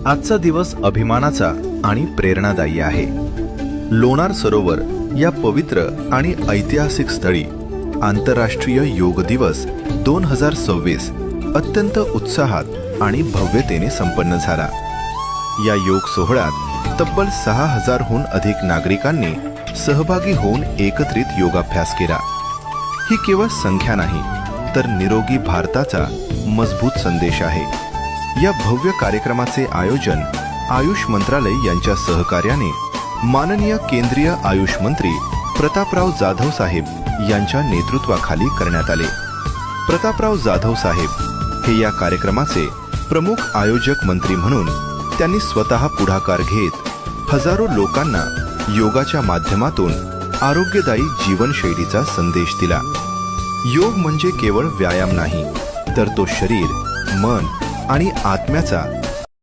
आजचा दिवस अभिमानाचा आणि प्रेरणादायी आहे. लोणार सरोवर या पवित्र आणि ऐतिहासिक स्थळी आंतरराष्ट्रीय योग दिवस 2026 अत्यंत उत्साहात आणि भव्यतेने संपन्न झाला. या योग सोहळ्यात तब्बल 6000हून अधिक नागरिकांनी सहभागी होऊन एकत्रित योगाभ्यास केला. ही केवळ संख्या नाही, तर निरोगी भारताचा मजबूत संदेश आहे. या भव्य कार्यक्रमाचे आयोजन आयुष मंत्रालय यांच्या सहकार्याने माननीय केंद्रीय आयुष मंत्री प्रतापराव जाधव साहेब यांच्या नेतृत्वाखाली करण्यात आले. प्रतापराव जाधव साहेब हे या कार्यक्रमाचे प्रमुख आयोजक मंत्री म्हणून त्यांनी स्वतः पुढाकार घेत हजारो लोकांना योगाच्या माध्यमातून आरोग्यदायी जीवनशैलीचा संदेश दिला. योग म्हणजे केवळ व्यायाम नाही, तर तो शरीर, मन आणि आत्म्याचा